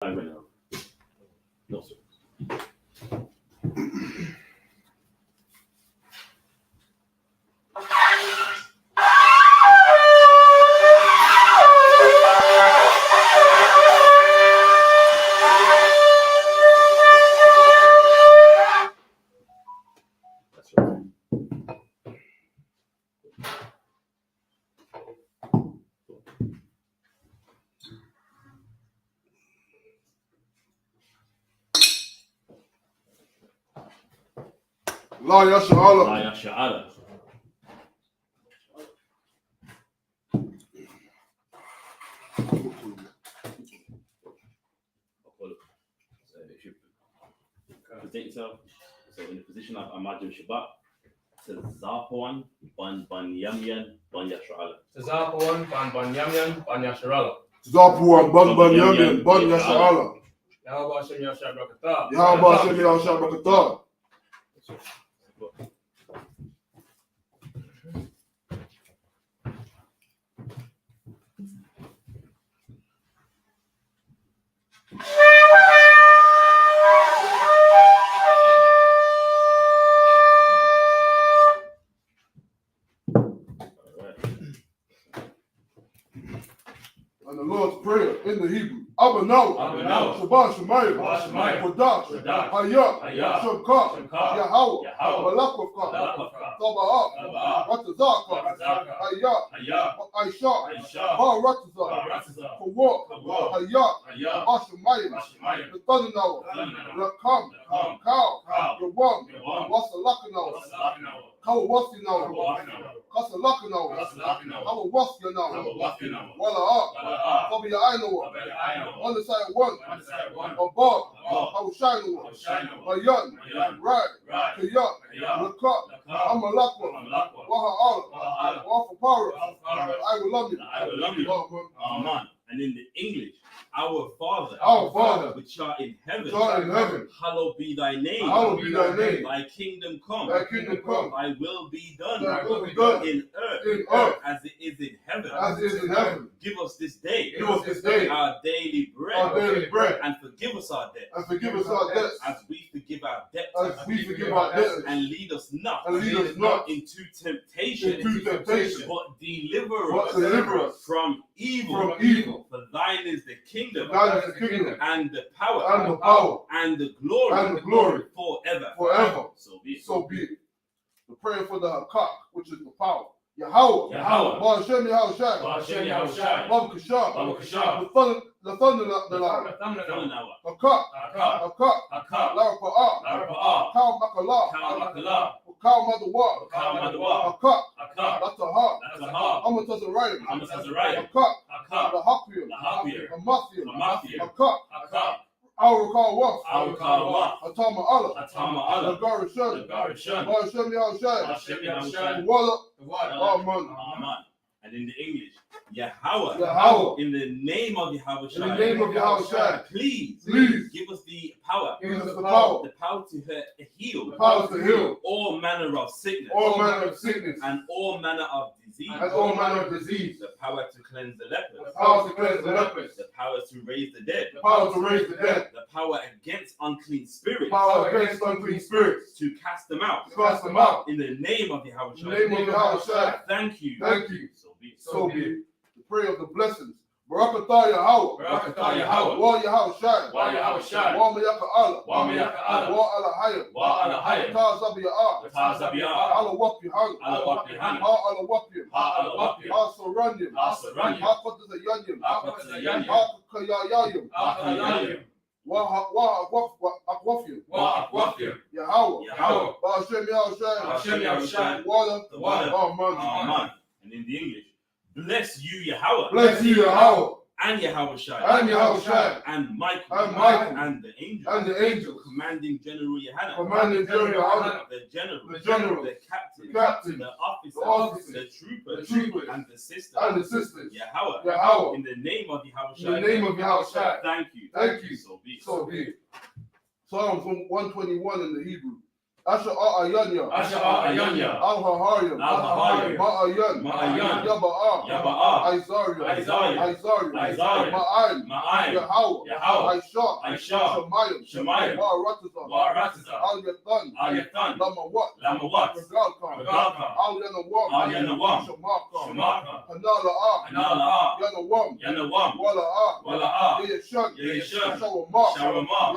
I went out. No, sir. That's right. La Yasha Allah. La Yasha Allah. Present yourself. So in the position of Imagine Shabbat, it says Zapuan, Ban Yamyan, Ban Yasha Allah. Zapuan, Ban Yamyan, Ban Yasharala. Zapuan, Ban Yamin, Ban Yasha Allah. Yahweh Hashem Yashar Brakatah. Yahweh Hashem Yashar Brakatah. And the Lord's Prayer in the Hebrew. Abba Now, Shabbat Shemayim, Kodash, Hayat, Shabbat, Yahweh, Malakavka, Sabbath, Ratazaka, Hayat, Aisha, Ratazah, Kawak, Hayat, Ashemayim, the Thunder Now, Rakam, Cow, Yawam, Wasalakano, Kawawasi Now, Kasalakano, Kawawasi Now, Wala, Bobby Aino, on the side one, above, Haushino, Bayan, Right, Kayat, Rakak, Amalakwa, Waha Wafa Power, I will love you. Amen. And in the English, our Father, which art in heaven, hallowed be thy name. Thy kingdom come. Thy will be done. In earth as it is in heaven. Give us this day our daily bread. And forgive us our debts. As we forgive our debtors. And lead us not into temptation. But deliver us from evil. For thine is the kingdom, and the power, and the glory, forever. So be it. The prayer for the Hakak, which is the power. Yahweh. Ba Hashem Yahushai. Baba Kashab. The thunder the line. Hakak. Larapa'ah. Kal Makala. Kal Madawah. Hakak. That's a heart. Amatazarayim. Hakak. The Hakir. Hamathium. Hakak. Our call what? Atama Allah. The Garishan. Ba Hashem Yahushai. Amen. And in the English, Yahweh. In the name of Yahweh. Please give us the power. The power to heal. All manner of sickness. And all manner of disease. The power to cleanse the lepers. The power to raise the dead. The power against unclean spirits. To cast them out. In the name of Yahweh. Thank you. So be it. The prayer of the blessings. Barakatah Yahweh. Wa Yahushai. Wa Mayaka Allah. Wa Alahayim. Tazabiya. Allah Wapi Hang. Allah Wapi. Ha Saranyim. Ha Kotazayanyim. Ha Kayayayim. Wa Akwafim. Yahweh. Ba Hashem Yahushai. Water. Amen. And in the English, bless you, Yahweh. And Yahweh and Michael. And the angels. Commanding General Yohanan. The general. The captain. The officer. The trooper. And the sisters. Yahweh. In the name of Yahweh. Thank you. So be it. Psalms 121 in the Hebrew. Asha Ayanya, Al-Haharium, Ma'ayan, Yaba'a, Isaiah, Ma'an, Yahweh, Aisha, Shemayim, Wa'aratiza, Al-Yathan, Lamawat, Regalka, Al-Yanawam, Shamaka, Hanala'a, Yanawam, Wala'a, Yeshun, Shawama,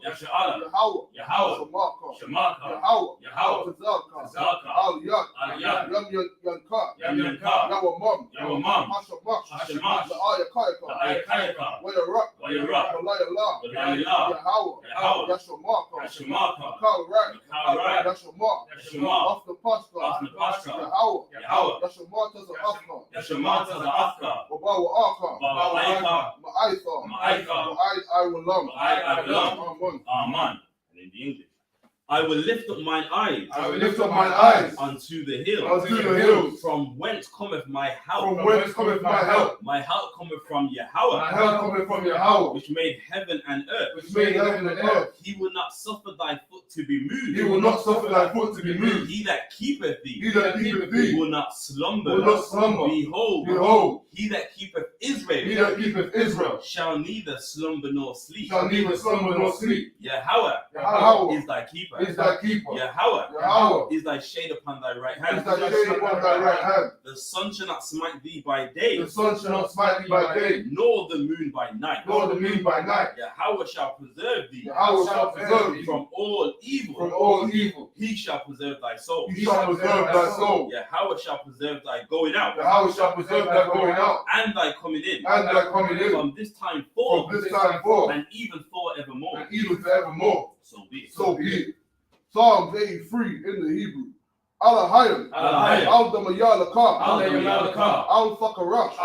Yasha'ala, Yahweh, Shamaka, Yahweh, Tazalka, Al-Yat, Yam-Yanka, Yawamam, Hashamak, La'ayakayaka, Wayarak, Malayala, Yahweh, Yashamaka, Kalrak, Yashama, off the pasture, Yahweh, Yashamata the Afka, Bawa Ma'aitha, Amen. And in the English, I will lift up mine eyes. Unto the hills. From whence cometh my help? My help cometh from Yahweh. Which made heaven and earth. He will not suffer thy foot to be moved. He that keepeth thee. Will not slumber. Behold. He that keepeth Israel. Shall neither slumber nor sleep. Yahweh is thy keeper. Yahweh is thy shade upon thy right hand. The sun shall not smite thee by day. Nor the moon by night. Yahweh shall preserve thee. From all evil. He shall preserve thy soul. Yahweh shall preserve thy going out. And thy coming in. From this time forth. And even forevermore. So be it. Psalms 83 in the Hebrew. Al-Hayim, Al-Damayalaka, Al-Fakarash,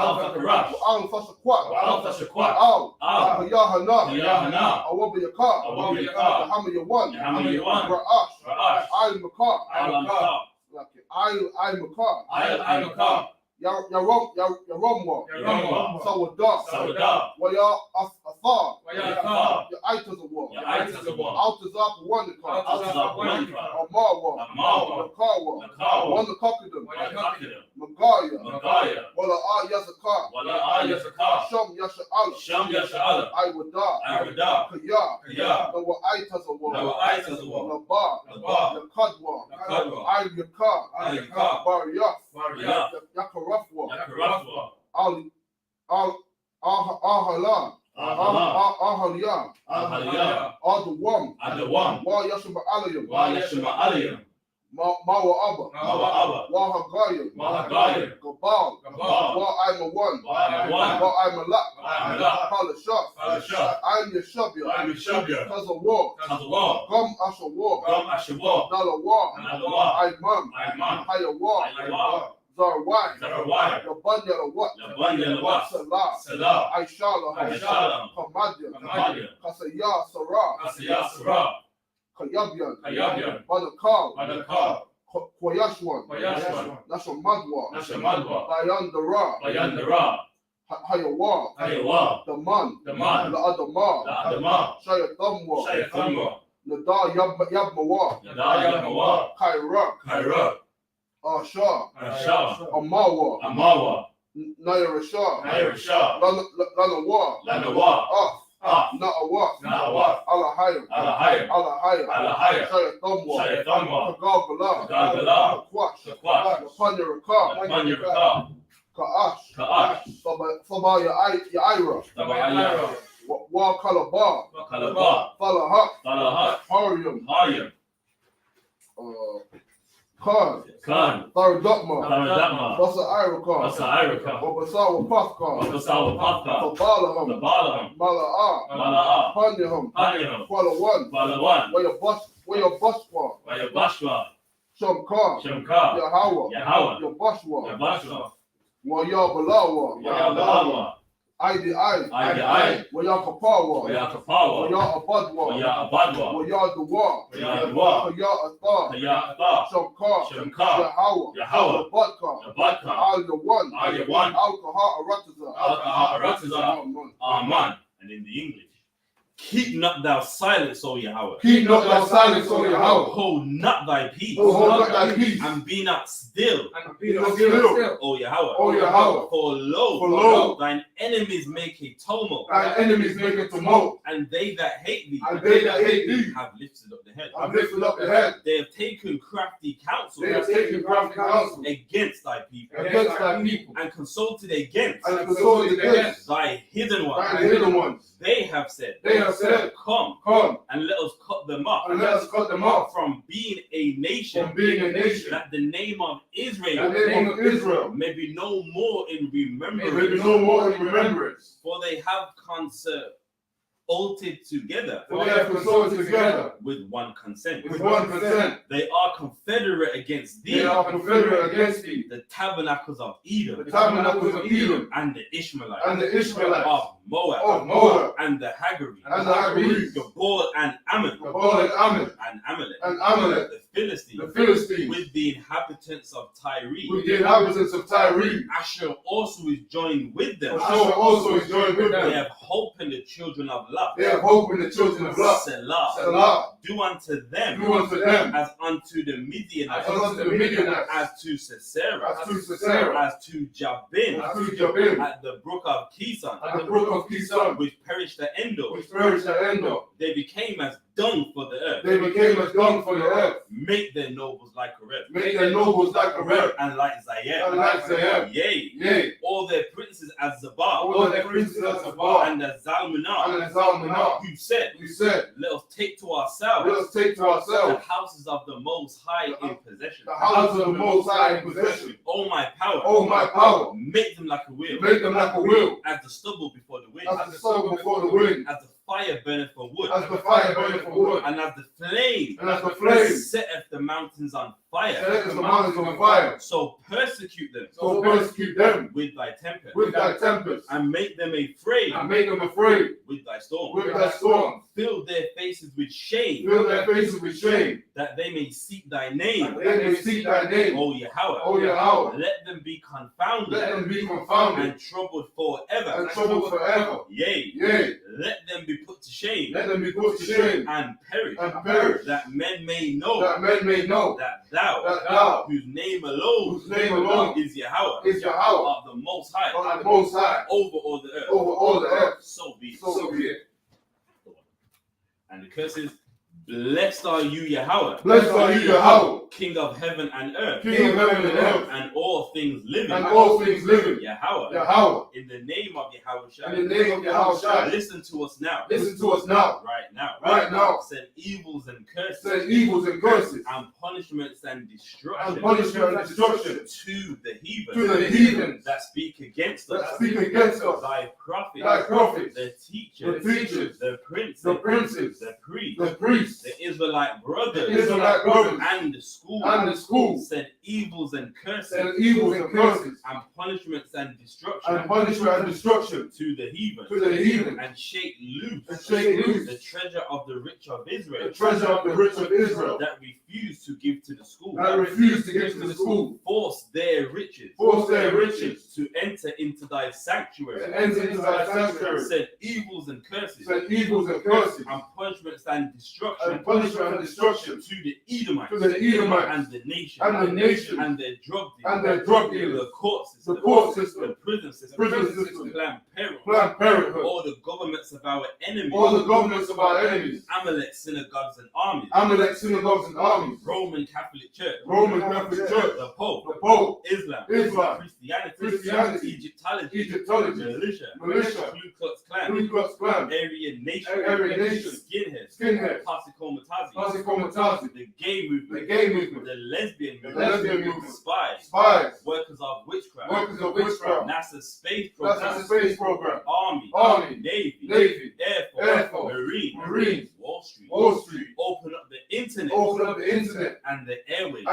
Al-Fashakwat, Al-Yahana, Awabiyaka, Hamayawan, Ra'ash, Al-Makar, Al-Makar, Yaromwa, Sawadah, Waya Athar, Yaitazawar, Altazak Wanika, Amarwa, Nakarwa, Wanakakadam, Magaya, Wala Yazakar, Sham Yasha'ala, Iwada, Kaya, Nawa Aitazawar, Nabar, Yakadwa, Ayakar, Bariyaf, Yakarafwa, Ahaliyah, Adawam, Wa Yashma Aliyam, Mawa Abba, Wahagayim, Gabal, Wa Imawan, Wa Imalak, Palashaf, I'm Yashabia, Tazawar, Gum Ashawar, Dalawar, Imam, Hayawar, Zarwai, Labanya, Salah, Aishala, Hamadya, Kasaya, Sarah, Kayabyan, Badakal, Kwayashwan, Nashamadwa, Bayandara, Hayawar, Daman, La'adamar, Shayatamwa, Nadar Yabmawar, Kairak, Ashar, Amawa, Nairashah, Lanawar, Na'awar, Alahayim, Shayatamwa, Kagabala, Lapanya, Ka'ash, Sabaya Yaira, Wa Kalabar, Falahat, Harium, Khan, Tharadakma, Basa Irakan, Wabasawa Pathkan, Balaham, Mala'ah, Panyaham, Kuala Waya Bashwa, Shamkar, Yahweh, Yabashwa, Waya Balawa, Aidi, Waya Kapawa, Waya Abadwa, Waya Dua, Waya Athar, Shamkar, Yahweh, Badka, Al-Yawan, Al-Kahar Aratiza. Amen. And in the English, Keep not thou silence, O Yahweh. Keep not thy silence, O Yahweh. Hold not thy peace. Hold not thy peace. And be not still, And be not still. O Yahweh. O Yahweh. For For lo, lo, thine enemies make a tumult, thy enemies make a tumult, and they that hate thee and they that hate thee have lifted up the head. have lifted up the head. They have taken crafty counsel They have taken crafty counsel against thy people, against thy people, and consulted against and consulted against thy hidden ones. thy hidden ones. They have said, They have said, Come, come, and let us cut them off and let us cut them off from being a nation, from being a nation, that the name of the Israel name of Israel may be no more in may be remembrance. no more in remembrance. For they have consulted together For they have consulted together with one consent. with one consent. They are confederate against They thee, are confederate against thee, the tabernacles of the Edom, tabernacles of Edom, and the Ishmaelites, and the Ishmaelites, of Moab, of Moab, and the Hagarenes, and the Hagarenes, Gabal and Ammon, Gabal and Ammon, and Amalek, and Amalek, the Philistines, the Philistines, with the inhabitants of Tyre. with the inhabitants of Tyre. Asher also is joined with them. Asher also is joined with They them. have hope in the children of Lot. They have hope in the children of Lot. Selah. Selah. Do unto them Do unto them as unto the Midianites, as unto the Midianites, as to Sisera, as to Sisera, as to Jabin, as to Jabin, at the brook of Kison, at the brook of Kison, which perished at Endor. which perished at Endor. They became as dung for the earth. They became as dung for the earth. Make their nobles like a red, Make their nobles like a red, and like Zaire. and like Zaire. Yea, Yea, all their princes as Zabal, all their princes of Sabbath, and as Zalmunna, and as Zalmunna, who said, we said, let us take to let ourselves us take to the ourselves houses of the Most High in possession. the houses of the Most High in possession. Oh my power, Oh my power, make them like a wheel, make them like a wheel, as the stubble before the wind, as the sun before the wind, as the fire burneth for wood, as the fire burning for wood, and as the flame and as the flame setteth the mountains on fire. set the mountains on fire. So persecute them So persecute them with thy tempest, with thy tempest, and make them afraid and make them afraid with thy storm. with thy storm. Fill their faces with shame, Fill their faces with shame, that they may seek thy that name, they may seek thy name. O Yahweh. O Yahweh, Let them be confounded let them be confounded and troubled forever. and troubled forever. Yea, Yea, let them be put to shame let them be put to shame and perish, and perish, that men may know that men may know that thou, that thou, whose name alone whose name alone is Yahweh, is Yahweh, of the Most High, on the Most High, over all the earth. over all the earth. So be it. So be it. And the curse is, blessed are you, Yahweh, Blessed are you, Yahweh, King of heaven and earth, King of heaven and earth, and all things living. and all things living. Yahweh, Yahweh, in the name of Yahweh, in the name of Yahweh, listen to us now. listen to us now. Right now. Right now. Send evils and curses, Send evils and curses, and punishments and destruction, and punishment and destruction to the heathen, to the heathens that speak against us, that speak against us, thy prophets, thy prophets, the teachers, the teachers, the princes, the princes, the priests, the priests, the Israelite brothers, the Israelite brothers, and the school, and the school. send evils and curses, Send evils and curses, and punishments and destruction and punishment and destruction to the heathen, to the heathen, and shake loose, and shake loose the treasure of the rich of Israel, the treasure of the rich of Israel, that refuse to give to the school, that refuse to give to the school. force their riches, Force their riches to enter into thy sanctuary, and enter into thy sanctuary. send evils and curses, Send evils and curses, and punishments and destruction and punishment and destruction to the Edomites, to the Edomites, and the nation, and the nation, and their drug and dealers, their drug dealers, the court system, the court system, the prison system, prison system, Planned Parenthood, Planned Parenthood, all the governments of our enemies, all the governments of our enemies, Amalek synagogues and armies, Amalek synagogues and armies, Roman Catholic Church, Roman Catholic Church, the Pope, the Pope, Islam, Islam, Christianity, Egyptology, Egyptology, militia, militia, Ku Klux Klan, Ku Klux Klan, Aryan Nation, Skinheads, Posse Comitazi, Posse Comitazi, the gay the movement, gay movement, the lesbian the movement, lesbian movement, spies, spies, workers of witchcraft, workers of witchcraft, NASA space that's program, the space program, Army, Navy, Navy, Air Force, Marines, Wall Street, Wall Street, open up the internet, open up the internet, and the airways,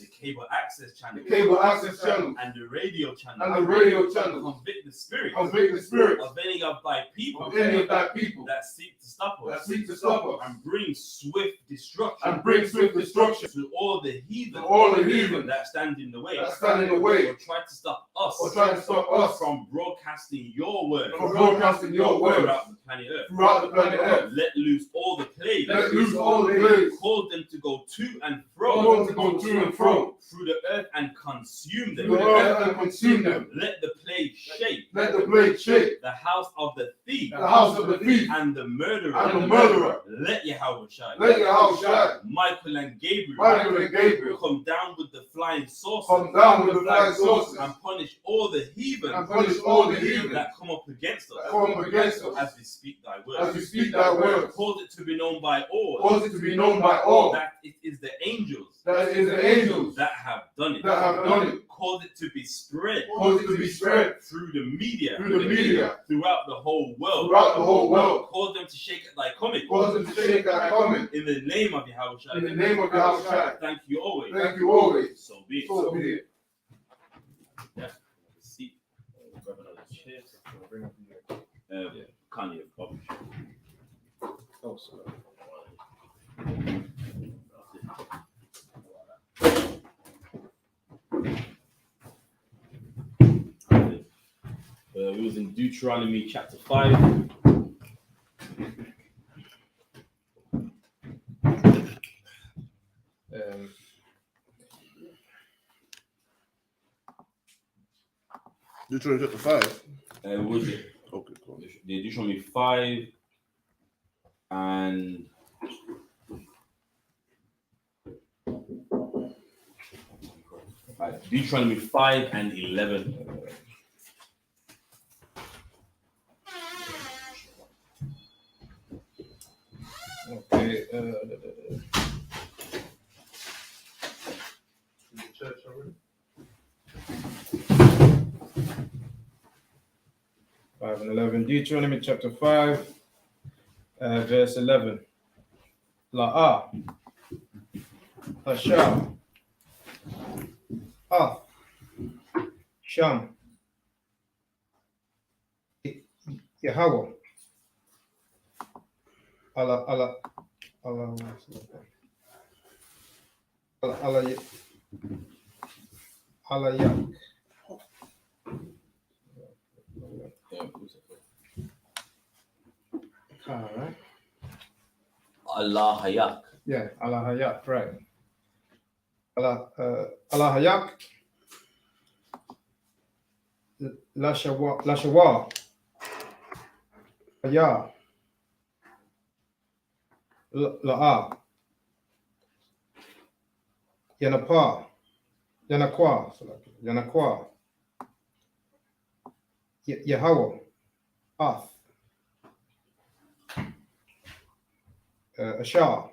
the cable access channel, the cable access channels, and the radio channel, and the radio channels, convict the spirit convict the spirits of any of thy people of any of thy people that seek to stop us. That seek to stop us. And bring swift destruction. And bring swift destruction. To all the heathen. To all the heathen. That stand in the way. That stand in the way. Or try to stop us. Or try to stop us. From broadcasting your word. From broadcasting your word. Throughout the planet Earth. Throughout the planet Earth. Let loose all the plagues. Let loose all the plagues. Call them to go to and fro. Call them to go to and fro. Through the earth and consume them. Through the earth and consume them. Let the plague shake. Let the plague shake. The house of the thief. The house of the thief. And the murderer. And the murderer. Let Yahweh shine. Let your house shine. Michael and Gabriel. Michael and Gabriel. Come down with the flying saucers. Come down with the flying saucers. And punish all the heathen. And punish all the heathen. That come up against us. Come up against us. As we speak thy word. As we speak thy word. Cause it to be known by all. Cause it to be known by all. That it is the angels. That it is the angels. That have done it. That have done it. Cause it to be spread. Cause it to be spread. Through the media. Through the media. Throughout the whole world. Throughout the whole world. Cause them to shake at thy coming. Cause them to shake at thy coming. In the name of Yahweh Shai. In the name of Yahweh Shai. Thank you always. Thank you always. So be it. So be it. Yeah. Seat. Grab another chair. Bring up your Kanye Bobby. Oh, sorry. We was in Deuteronomy chapter 5. Deuteronomy chapter 5. What was it? Okay, cool. The Deuteronomy 5 and Deuteronomy 5 and 11. Okay. Church already? 5 and 11. Deuteronomy chapter 5, verse 11. La'ah, Hasham, Ah, Sham, Yahweh, Allah, Yak. Right? Allah Hayak. Yeah, Allah Hayak, right. Allah Hayak. Lashawa. Haya. La'a. Yanakwa. Yahweh. Ath. Ashar.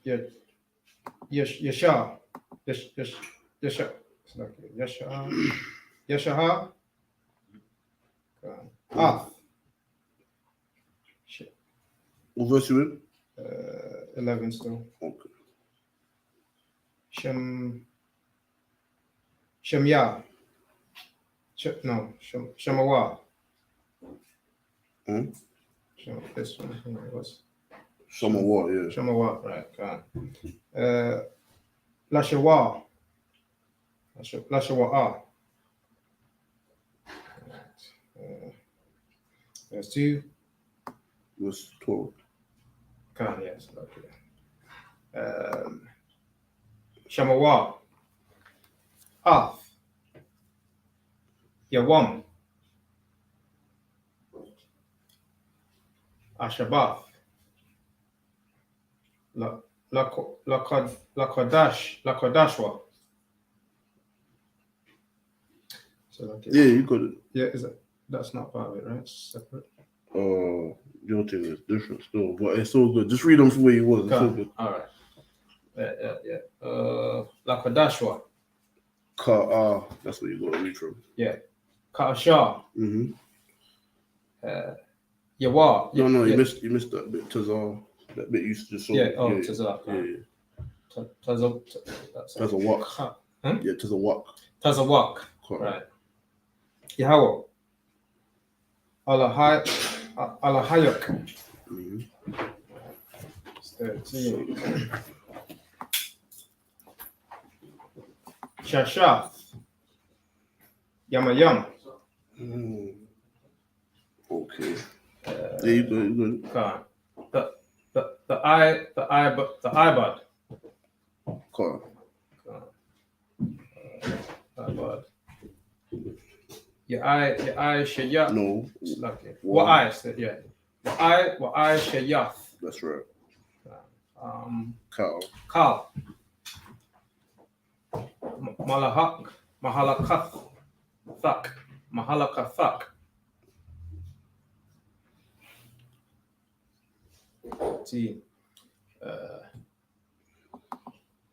Yasha. Yashaha. Ath. What verse you in? 11 still. Okay. Shemya. Shemawa. This one was Summer war, yeah. Shemawa, right? Lashawa. Lashawa. There's 2. Verse 12. Yes. Shemawa. Ath. Yawam. Shabbath, Lakodashwa. So yeah, you got it. Yeah, that's not part of it, right? It's separate. Your thing is different still, but it's all good. Just read them for where you was. It's all good. All right. Yeah. Lakodashwa. That's what you got to read from. Yeah. Ka'ashar. Yawa. No, you missed that bit. Tazar. That bit you just saw. Tazar. Yeah. Tazawak. Huh? Yeah, Tazawak. Tazawak. Right. Yahweh. Allah Alahayuk. Mm-hmm. 13. Shasha. Yamayam. Okay. Yeah, you good. The ibad. Car. Ibad. Your eye shayath. No. Lucky. What I said, yeah. What I shayath. That's right. Kal. Mahalakath. Thak. Mahalakathak. 14.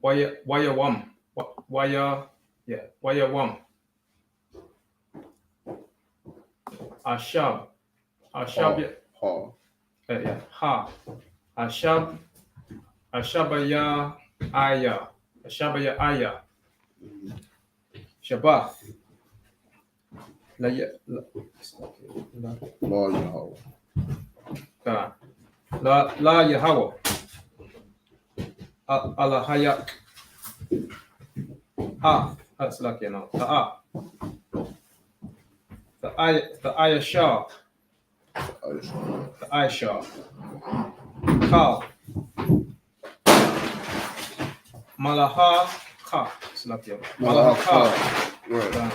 Wayawam. Wayawam. Ashab. Ha. Yeah. Ha. Ashabaya aya. Shabbath. La Yahweh. Allah hayak. That's lucky enough. The Ayashah. The Aisha. Kal. Malaha Ka. It's lucky enough. Malaha Ka. Right.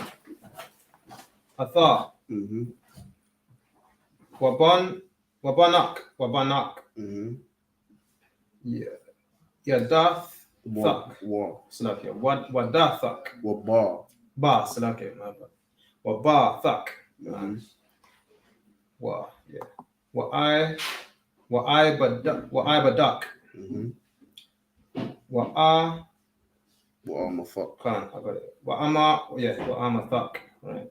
Atha. Mm-hmm. Wabanak. Mm-hmm. Yeah. Yadath. Thak. Slakia. Wadathak. Waba. Ba. Slakia. Waba. Thak. Wa. Yeah. Wa badak. Wa Wa'ama fuck. I got it. Wa'ama thak. Right.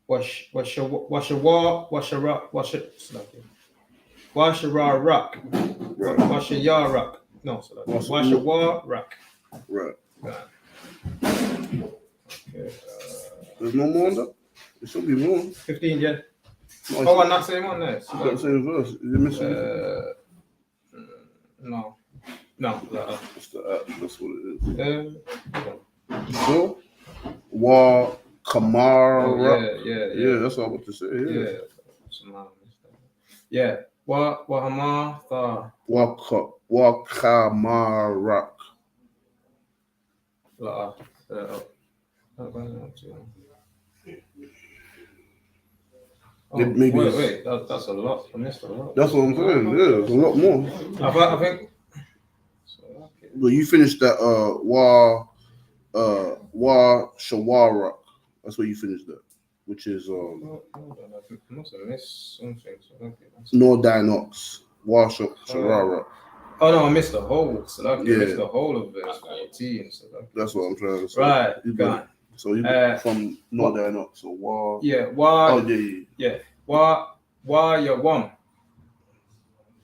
Washara-rak. Washaya-rak. No, so that's Washara-rak. Right. Okay. There's no more on that? There should be more. 15, yeah. No, I'm not saying one there. it's got the same verse. Is it missing? No. It's the app. That's what it is. Yeah. So, Wa Kamara. Yeah. That's what I want to say. Yeah. Wahama tha. Wa Kamarak. Maybe wait, that's a lot. I missed a lot. That's what I'm saying. Yeah, there's a lot more. I think. Well, you finished that Wa Shawarak. That's where you finished that, which is I must have missed something. No Dinox. Wa Shawarak. Oh no, I missed the whole. So I missed the whole of verse 14. So that's what I'm trying to say. Right, gone. So you from no Dinox. So Wa. Yeah. Wa. Oh yeah. Wa Yawam.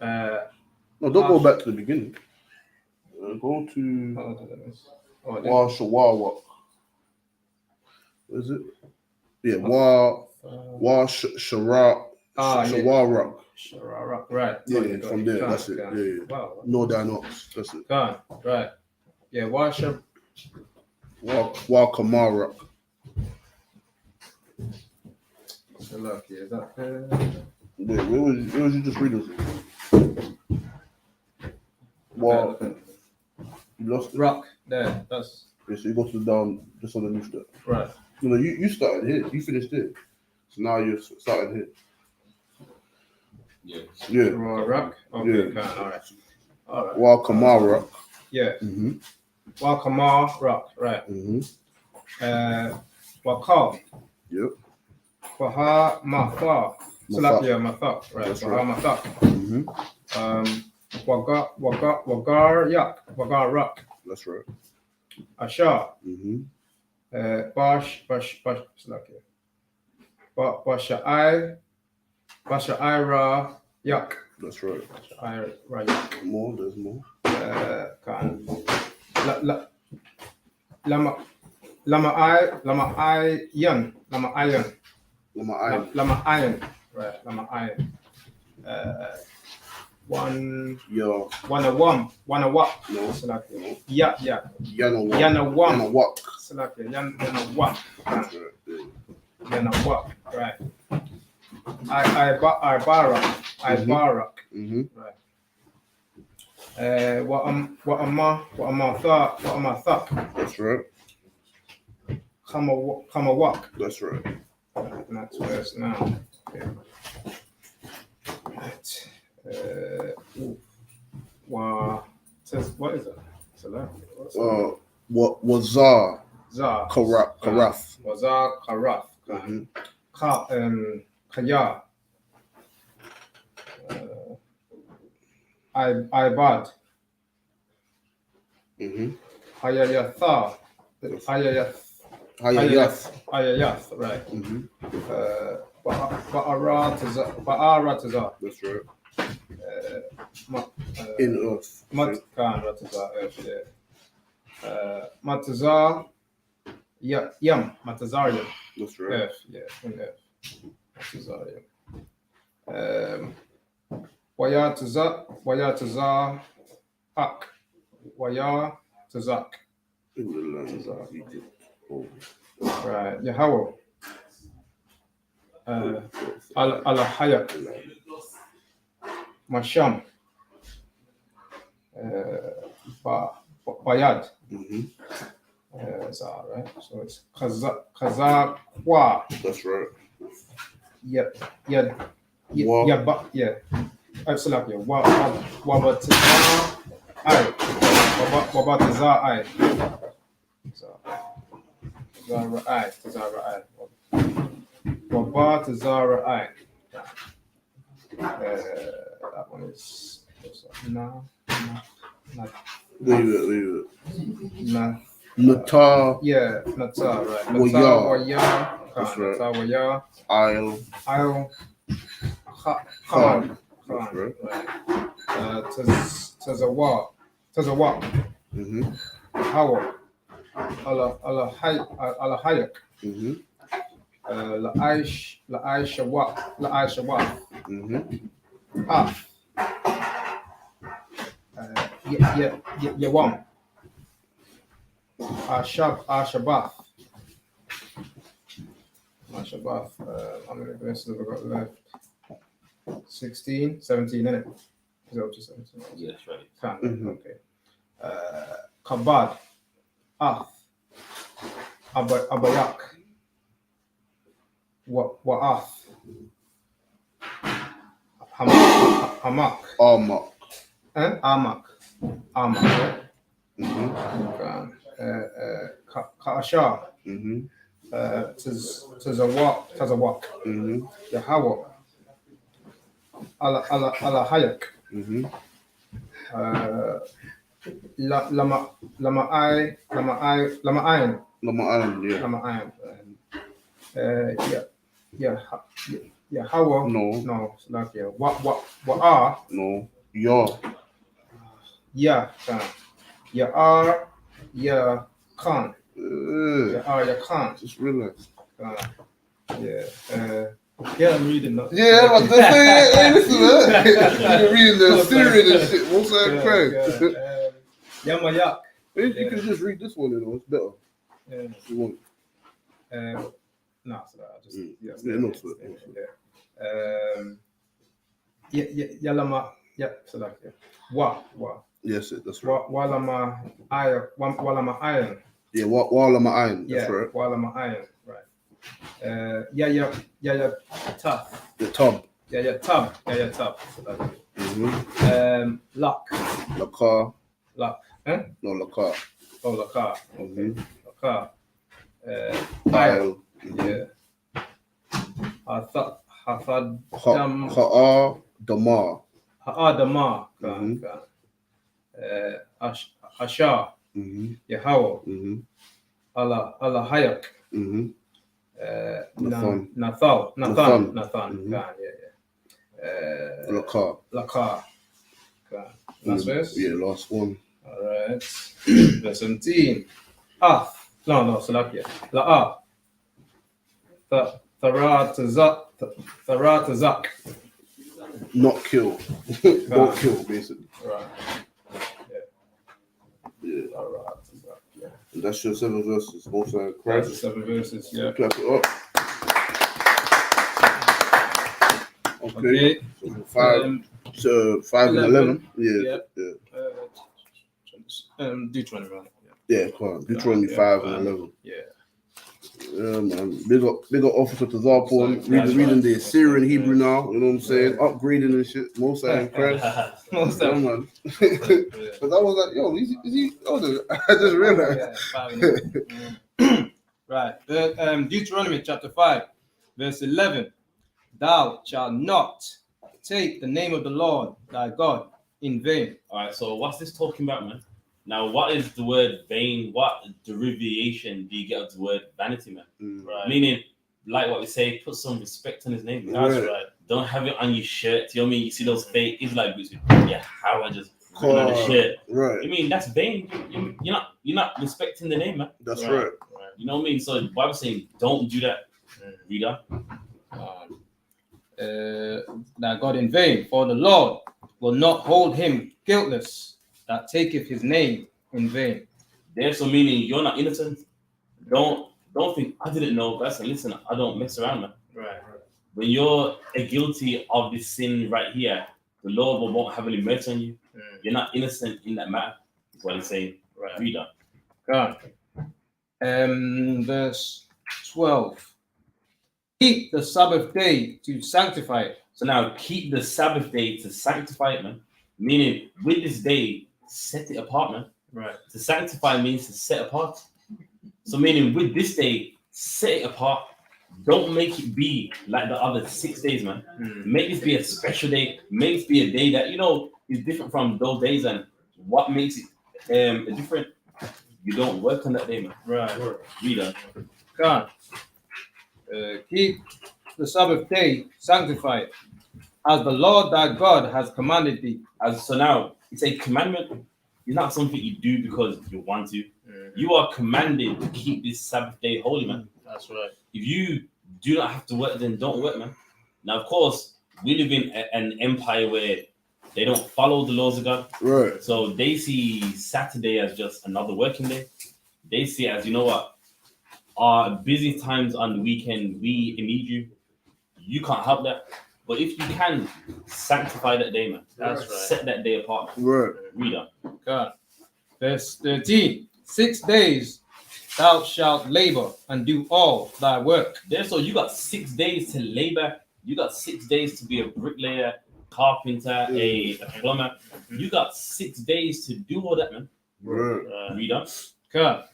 No, don't go back to the beginning. Go to Wa Shawawak. What is it? Yeah, Wa Shawarak. Shawarak, right. Yeah, from there, that's it. Yeah. Wow. No Dinox, that's it. Gone, right. Yeah, Wa Kamarak. Lucky, is that Yeah, where was you just reading? Wa. You lost it. Rock there. That's yeah. So you go to the down just underneath that. Right. No, you started here. You finished here. So now you're starting here. Yeah. Rock. Okay. Yeah. All right. Wa Kamarak. Yeah. Mm-hmm. Wa Kamarak. Right. Mm-hmm. Wakal. Yep. Waha Matha. Salakia Matha. Right. Waha Matha. Mm-hmm. Wagar Rak. That's right. Asha. Mm-hmm. Bash Salakia. Basha'ira Yak. That's right. Basha'ira Yak. There's more. Lama Ayan. Lama iron. Right. Lama iron. One a wam. No. Salakia. Yeah. Yana wam. Salakia. Yana wam. Yana wam. Right. I barak. Right. What am I thought? That's right. Come a walk. That's right. Next verse now. Okay. Right. What is it? What Wazar Zar. Karaf. Wazar Karaf. Kaya. Ibad. Hayayatha. Hayayath. Right. Ba'aratazar. That's right. In earth. Matazar. Matazar. Yam. Matazarium. That's right. Earth. Yeah. In earth. Matazarium. Wayatazar. Ak. Wayatazak. In the land of Egypt. Right. Yahweh. Al-Hayak. Masham. Bayad. Zar, right? So it's Kazakwa. That's right. Yeah. Absolutely. Wabatazar I. Tazara I. Wabatazara I. That one is Leave it. Natar. Yeah, Natar, right. Natar Waya. That's right. Natar Waya. I'll Khan. That's right. Tazawak. Hawa. Allah Hayak. La'aishawak. Yawam. Shabbath. How many verses have I got left? 16, 17, innit? Is that what you said? Yeah, that's right. Okay. Kabad. Abayak. Wa'ath. Hamak. Amak, right? Ka'ashar. Tazawak. Yahweh. Ala Hayak. Lama Ayin. Yahweh. No. Salakia. Wa'ar. No. Khan. Khan. Khan. Just realized. Yeah, I'm reading that. Yeah, I was just saying, hey, listen, man. You're reading the Syrian and shit. What's that crack? Yamayak. You can just read this one, it's better. Yeah. If you want. No, so I just Yalama. Yeah, so that Wa. Yes, that's right. Walama iron. Yeah, Walama iron. That's right. Walama iron. Right. Tough. The tub. Tub. So that Lock. Lakar. Huh? No, Lakar. Oh, Lakar. Okay. Lakar. Tile. Yeah. Hafad. Damar. Damar. Ashar. Yahweh. Allah Hayak. Nathan. Lakar. Last verse? Yeah, last one. All right. Verse 17. No, Salakia. La'ah. Tharatazak. Not kill. Don't kill, basically. Right. Yeah. Tharatazak. Yeah. And that's your 7 verses. Most of That's Christ. the 7 verses. Yeah. Clap it up. Okay. So 5 and 11. Yeah. Deuteronomy. Right? Yeah, come on. Deuteronomy 5 and 11. Yeah. Yeah, man. Big up Officer Tazarpo. Reading the Syrian Hebrew now. You know what I'm saying? Upgrading and shit. Most in Christ. Most Yeah, man. Because I was like, yo, is he older? I just realized. 5 and 11. Right. Deuteronomy chapter 5, verse 11. Thou shalt not take the name of the Lord thy God in vain. All right. So what's this talking about, man? Now, what is the word vain? What derivation do you get of the word vanity, man? Right. Meaning, like what we say, put some respect on his name. That's right. Don't have it on your shirt. You know what I mean? You see those fake Israelite boots with, yeah, how I just put on the shirt. Right. I mean, that's vain. You're not respecting the name, man. That's right. You know what I mean? So the Bible's saying, don't do that. Reader. Thy God in vain, for the Lord will not hold him guiltless that taketh his name in vain. There's some meaning you're not innocent. Don't think I didn't know. But listen, I don't mess around, man. Right. When you're guilty of this sin right here, the Lord won't have any mercy on you. You're not innocent in that matter. That's what he's saying. Right. Read on. God. Verse 12. Keep the Sabbath day to sanctify it. So now keep the Sabbath day to sanctify it, man. Meaning with this day, set it apart, man. Right. To sanctify means to set apart. So meaning with this day, set it apart. Don't make it be like the other 6 days, man. Make this be a special day. Make this be a day that, is different from those days. And what makes it different? You don't work on that day, man. Right. Read on. God. Keep the Sabbath day sanctified, as the Lord thy God has commanded thee. So now it's a commandment. It's not something you do because you want to. You are commanded to keep this Sabbath day holy, man. That's right. If you do not have to work, then don't work, man. Now, of course, we live in an empire where they don't follow the laws of God. Right. So they see Saturday as just another working day. They see it as, you know what? Our busy times on the weekend, we need you. You can't help that. But if you can, sanctify that day, man. That's right. Set that day apart, man. Right. Read on. God. Verse 13. 6 days thou shalt labor and do all thy work. So you got 6 days to labor. You got 6 days to be a bricklayer, carpenter, a plumber. You got 6 days to do all that, man. Right. Read on. God.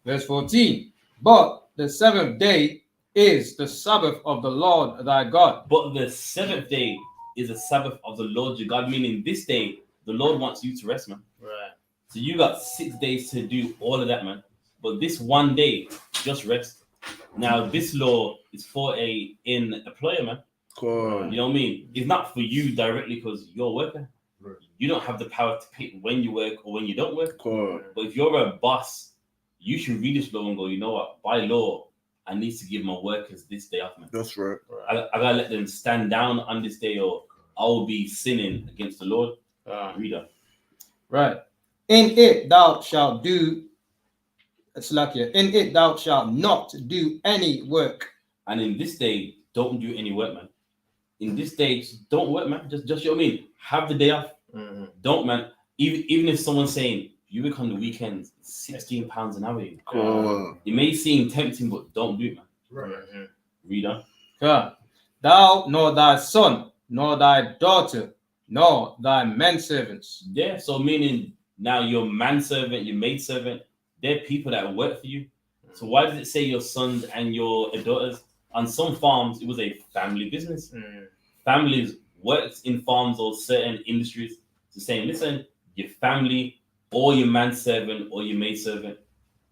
Verse 14. But the 7th day is the Sabbath of the Lord thy God. But the 7th day is a Sabbath of the Lord your God, meaning this day, the Lord wants you to rest, man. Right. So you got 6 days to do all of that, man. But this one day, just rest. Now, this law is for an employer, man. Cool. You know what I mean? It's not for you directly because you're a worker. Right. You don't have the power to pick when you work or when you don't work. Cool. But if you're a boss, you should read this law and go, you know what? By law, I need to give my workers this day off, man. That's right. I gotta let them stand down on this day or I will be sinning against the Lord. Read on. Right. In it thou shalt do, in it thou shalt not do any work. And in this day, don't do any work, man. In this day, don't work, man. Just you know what I mean? Have the day off. Don't, man. Even if someone's saying, you work on the weekends, £16 an hour. Cool. It may seem tempting, but don't do it, man. Right. Read on. God. Thou, nor thy son, nor thy daughter, nor thy menservants. Yeah, so meaning now your manservant, your maidservant, they're people that work for you. So why does it say your sons and your daughters? On some farms, it was a family business. Families worked in farms or certain industries. So saying, listen, your family or your manservant or your maidservant.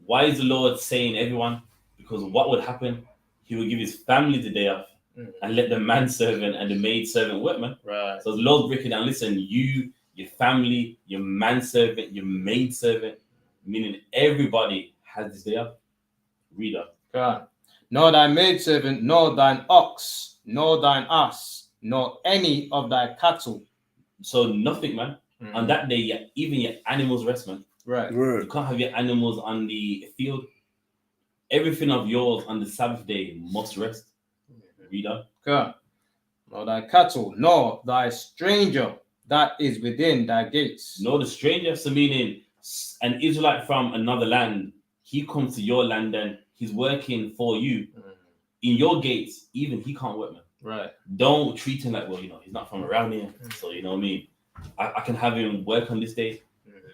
Why is the Lord saying everyone? Because what would happen? He would give his family the day off and let the manservant and the maidservant work, man. Right. So the Lord breaking down, listen, you, your family, your manservant, your maidservant, meaning everybody has this day off. Read up. God. nor thy maidservant, nor thine ox, nor thine ass, nor any of thy cattle. So nothing, man. On that day, even your animals rest, man. Right. You can't have your animals on the field. Everything of yours on the Sabbath day must rest. Read on. Okay. Nor thy cattle, nor thy stranger that is within thy gates. Nor the stranger, so meaning an Israelite from another land, he comes to your land and he's working for you. In your gates, even he can't work, man. Right. Don't treat him like, well, he's not from around here. So, you know what I mean? I can have him work on this day.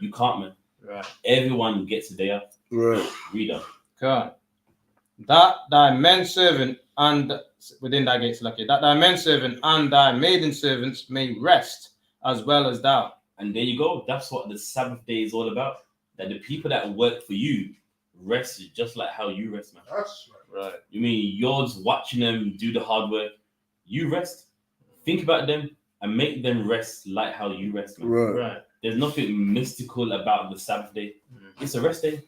You can't, man. Right. Everyone gets a day off. Right. Read on. Okay. That thy men servant and within thy gates, lucky, that thy men servant and thy maiden servants may rest as well as thou. And there you go. That's what the Sabbath day is all about. That the people that work for you rest just like how you rest, man. That's right. You mean you're just watching them do the hard work. You rest. Think about them and make them rest like how you rest, man. Right. There's nothing mystical about the Sabbath day. It's a rest day.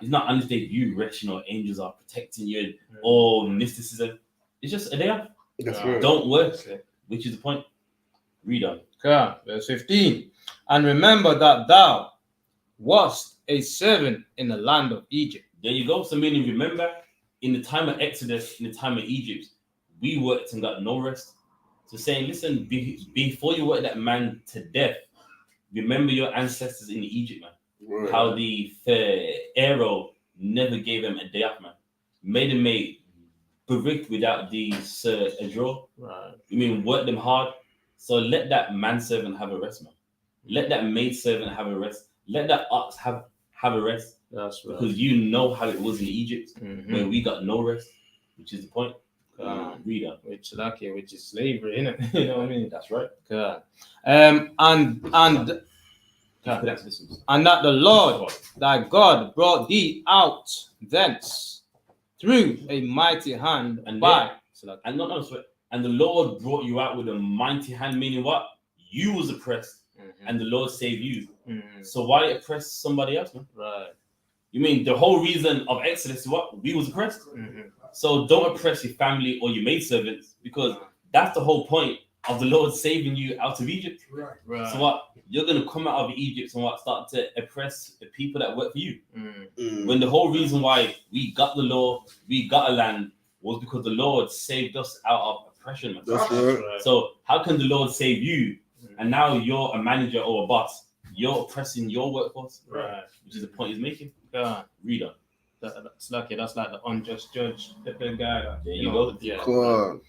It's not on this day you rest, angels are protecting you or mysticism. It's just a day off. That's right. Don't work, which is the point. Read on. Okay. Verse 15. And remember that thou wast a servant in the land of Egypt. There you go. So meaning, remember, in the time of Exodus, in the time of Egypt, we worked and got no rest. So saying, listen, before you work that man to death, remember your ancestors in Egypt, man. Right. How the Pharaoh never gave them a day off, man. Made them bereft without the a draw. Right. You mean work them hard. So let that manservant have a rest, man. Let that maidservant have a rest. Let that ox have a rest. That's right. Because you know how it was in Egypt, where we got no rest, which is the point. Read on. Which is slavery, isn't it? You know what I mean? That's right. And that the Lord thy God brought thee out thence through a mighty hand and the Lord brought you out with a mighty hand, meaning what? You was oppressed and the Lord saved you. So why oppress somebody else, man? Right. You mean the whole reason of Exodus is what? We was oppressed. So don't oppress your family or your maidservants, because that's the whole point of the Lord saving you out of Egypt. Right. So what? You're going to come out of Egypt and start to oppress the people that work for you. When the whole reason why we got the law, we got a land, was because the Lord saved us out of oppression. That's right. So how can the Lord save you and now you're a manager or a boss? You're oppressing your workforce. Right. Which is the point he's making. Yeah. Read on. That's lucky. That's like the unjust judge. The guy. There you go. Yeah. Cool.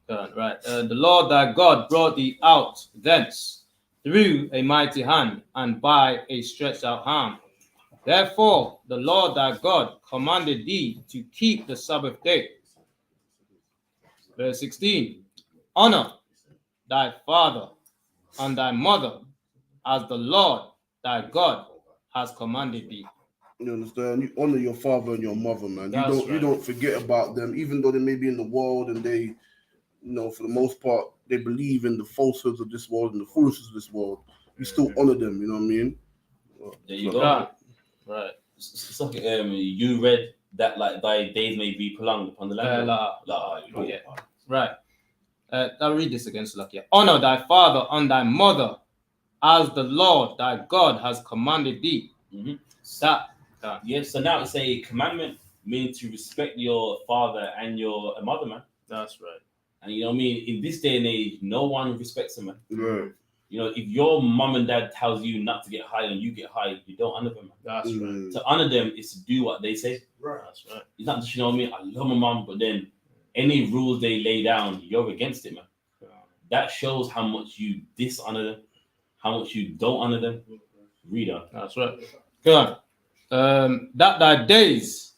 Right. The Lord thy God brought thee out thence through a mighty hand and by a stretched out arm. Therefore, the Lord thy God commanded thee to keep the Sabbath day. Verse 16. Honor thy father and thy mother as the Lord thy God has commanded thee. You understand? You honor your father and your mother, man. You That's don't forget about them, even though they may be in the world and they, for the most part, they believe in the falsehoods of this world and the foolishness of this world. You still honor them. You know what I mean? There you go. Right. So, you read that like thy days may be prolonged upon the land. Yeah. Right. I'll read this again, Salakia. Honor thy father and thy mother as the Lord thy God has commanded thee. Yes, so now it's a commandment, meaning to respect your father and your mother, man. That's right. And you know what I mean? In this day and age, no one respects them, man. Right. If your mom and dad tells you not to get high and you get high, you don't honor them, man. That's right. To honor them is to do what they say. Right. That's right. It's not just, I love my mom, but then any rules they lay down, you're against it, man. That shows how much you dishonor them, how much you don't honor them. Read on. That's right. Good. That thy days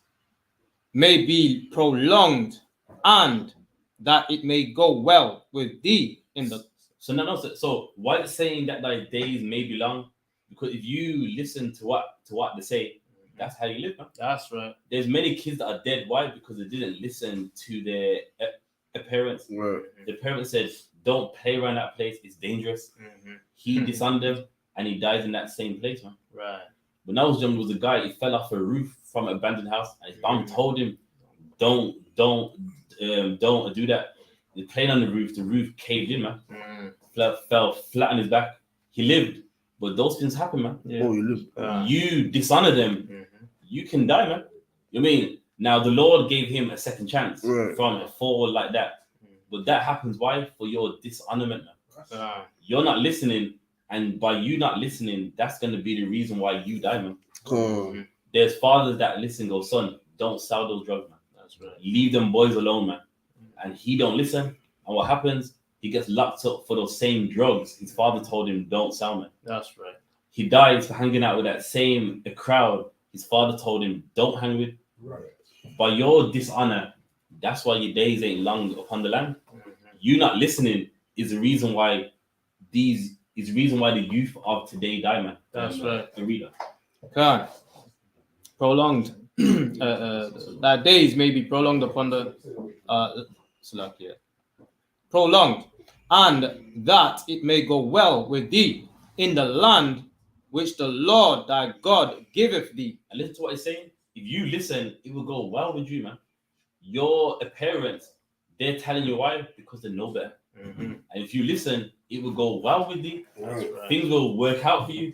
may be prolonged and that it may go well with thee in the... So why is it saying that thy days may be long? Because if you listen to what they say, that's how you live, man. That's right. There's many kids that are dead. Why? Because they didn't listen to their parents. Right. The parents said, don't play around that place. It's dangerous. He dishonored them and he dies in that same place, man. Right. When I was young, there was a guy, he fell off a roof from an abandoned house and his mom told him, don't don't do that. He played on the roof caved in, man. Fell flat on his back. He lived, but those things happen, man. Yeah. Oh, you live. You dishonor them, you can die, man. You know what I mean? Now the Lord gave him a second chance from a fall like that, but that happens why? For your dishonorment, man. You're not listening, and by you not listening, that's gonna be the reason why you die, man. There's fathers that listen, go, son, don't sell those drugs, man. That's right. Leave them boys alone, man. And he don't listen, and what happens? He gets locked up for those same drugs his father told him don't sell, man. That's right. He dies for hanging out with that same crowd his father told him don't hang with. Right. By your dishonor, that's why your days ain't long upon the land. You not listening is the reason why the youth of today die, man. That's right. The reader. Okay. Prolonged. That days may be prolonged upon the prolonged, and that it may go well with thee in the land which the Lord thy God giveth thee. And listen to what he's saying. If you listen, it will go well with you, man. Your parents, they're telling you why? Because they know better. And if you listen, it will go well with you. Right. Things will work out for you.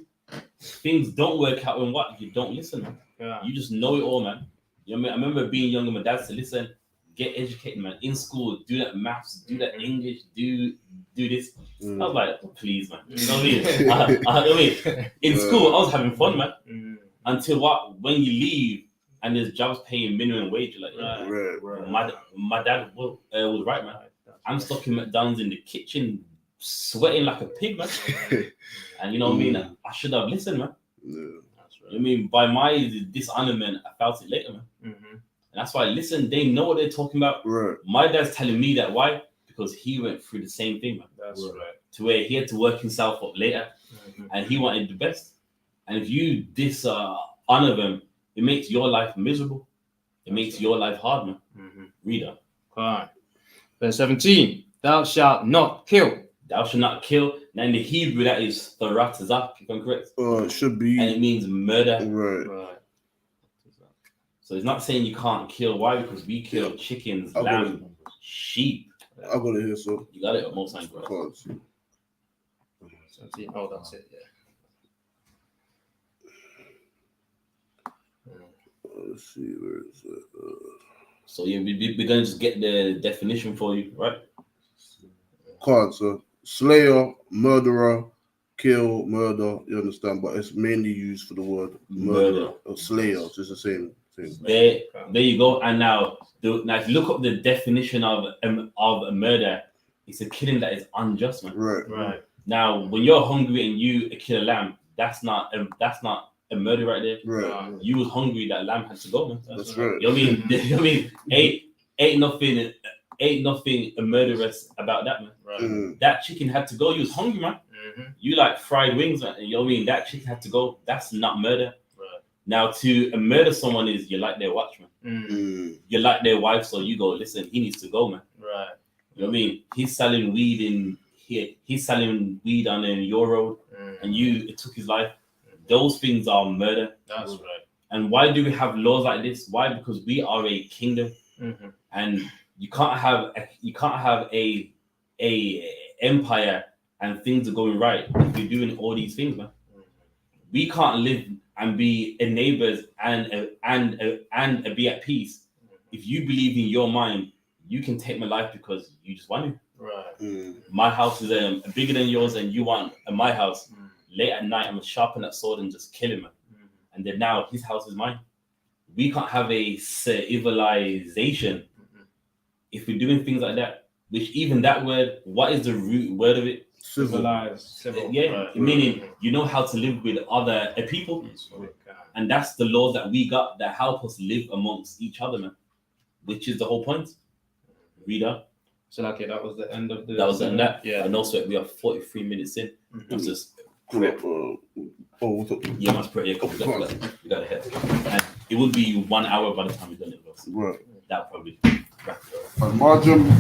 Things don't work out when what? You don't listen, man. Yeah. You just know it all, man. You know what I mean? I remember being young and my dad said, listen, get educated, man. In school, do that maths, do that English, do this. I was like, oh, please, man. You know what I mean? In school, I was having fun, man. Until what? When you leave and there's jobs paying minimum wage, you're like, my dad was right, man. I'm stuck in McDonald's in the kitchen, sweating like a pig, man. And you know what I mean? I should have listened, man. That's right. I mean, by my dishonorment, I felt it later, man. And that's why, listen, they know what they're talking about. Right. My dad's telling me that. Why? Because he went through the same thing, man. That's right. To where he had to work himself up later, and he wanted the best. And if you dishonor them, it makes your life miserable. It makes your life hard, man. Reader. Fine. Verse 17. Thou shalt not kill. Thou shalt not kill. Now in the Hebrew, that is tharatazak, if I'm correct. It should be. And it means murder. Right. So it's not saying you can't kill. Why? Because we kill chickens, lamb, sheep. I got it here, so. You got it most times, bro. Oh, that's it, yeah. Let's see, where is it? So yeah, we're going to just get the definition for you, right? Card, so slayer, murderer, kill, murder, you understand? But it's mainly used for the word murder or slayer. So it's the same thing. There you go. And now if you look up the definition of a murder, it's a killing that is unjust, man. Right. Now, when you're hungry and you kill a lamb, that's not a murder right there. Right. You was hungry, that lamb had to go, man. That's right. You know what I mean? Ain't nothing murderous about that, man. Right. That chicken had to go. You was hungry, man. You like fried wings, man. You know what I mean? That chicken had to go. That's not murder. Right. Now, to murder someone is you like their watch, man. You like their wife, so you go, listen, he needs to go, man. Right. You know what I mean? He's selling weed in here. He's selling weed on your road, and it took his life. Those things are murder. That's right. And why do we have laws like this? Why? Because we are a kingdom, and you can't have a empire and things are going right if you're doing all these things, man. We can't live and be a neighbors and be at peace. If you believe in your mind, you can take my life because you just want to. Right. My house is bigger than yours, and you want my house. Late at night, I'm gonna sharpen that sword and just kill him, man. And then now his house is mine. We can't have a civilization if we're doing things like that. Which even that word, what is the root word of it? Civilized. Civil. Yeah, Right. meaning you know how to live with other people, and that's the laws that we got that help us live amongst each other, man. Which is the whole point. Reader. So okay, that was the end of the. That was in that. Yeah. And also we are 43 minutes in. It's just. What's up? Yeah, that's pretty. We got ahead. And it will be 1 hour by the time we've done it. Right. That probably. And margin.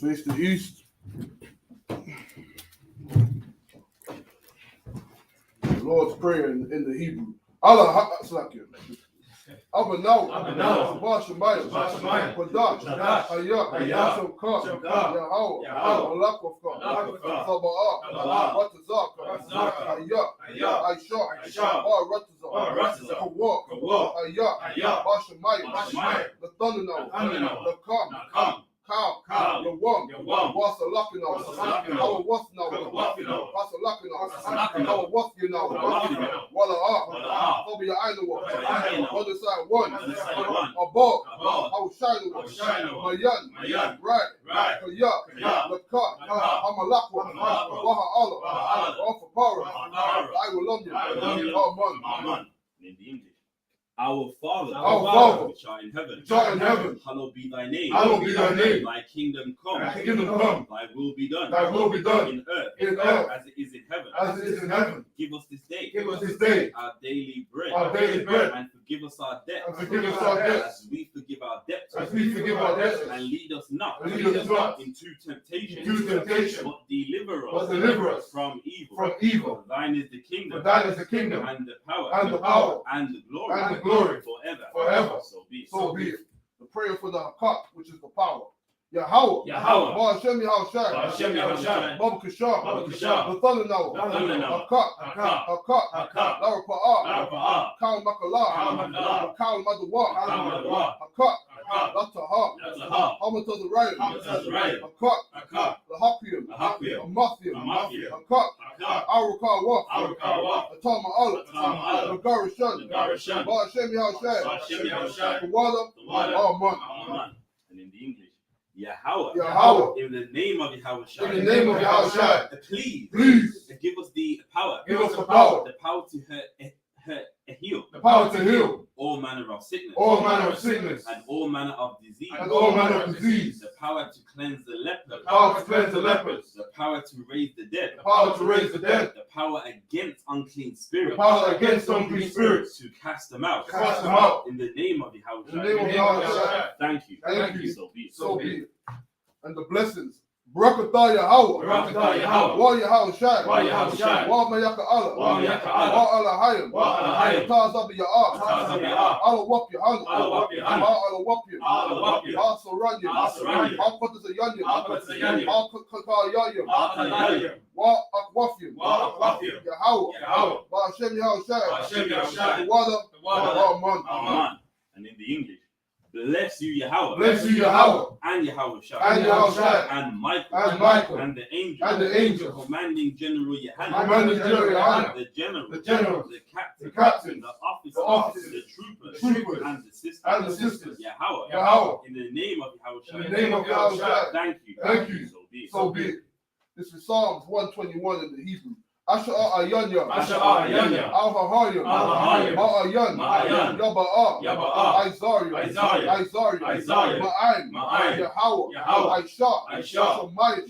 Face the east. Lord's Prayer in the Hebrew. Allah, Abanaw, Bashamayim, Padash, Hayat, Shokar, Yahweh, Malakofka, Sabbath, Ratazaka, Hayat, Aisha, Ratazak, Kawak, Hayat, Bashamayim, the Thundernow, the Cow, the Wam, Wasalakino, our Wasno, Wasalakino, our Wasino, Walla, Phobia Iowa, other side one, above, our Shiloh, Mayan, right, Hayat, the Cut, Amalakwa, Waha Allah, off of power, I will love you, Amen. In the English. Our Father, which art in heaven, hallowed be thy name. Thy kingdom come. Thy will be done. In earth, as it is in heaven. Give us this day. Our daily bread. And forgive us our debts. As we forgive our debtors. And lead us not into temptation. But deliver us from evil. Thine is the kingdom. And the power. And the glory. Forever. So be it. The prayer for the Hakak, which is the power. Yahweh. Hashem Yahushai. Baba Kasham. The Thundernow. Hakak. Larapa'ah. Kal Makalah. Kal Madawa. Hakak. Lataha. Hamat of the Ryan. Hakak. The Hapium. Amathium. Hakak. Arukawa. Atama Allah. Garishan. Hashem Yahushai. The water. Amen. And in the English. Yahweh. In the name of Yahweh. Please give us the power. The power to heal. All manner of sickness. And all manner of disease. The power to cleanse the lepers. The power to raise the dead. The power against unclean spirits. To cast them out. In the name of Yahweh. Thank you. So be it. And the blessings. Barakatah Yahweh. Wa Yahushai. Wa Mayaka Allah. Wa Allah Hayim. Tazab Ya'ah. Allah Wap Yahan. Allah Wap Yim. Allah Saranyim. Allah Patas Yanyim. Allah Kakal Yayim. Wa Akwafyim. Yahweh. Wa Hashem Yahushai. Wada. Amen. And in the English. Bless you, Yahweh. And Yahweh and Michael. And the angel. Commanding General Yohanan. The general. The captain. The officer. The troopers. And the sisters. Yahweh. In the name of Yahweh. Thank you. So be it. This is Psalms 121 in the Hebrew. Asha Ayanya, Al Hahayim, Ma'ayan, Yaba'ah, Isaiah, Ma'aim, Yahweh, Aisha, Shemayim,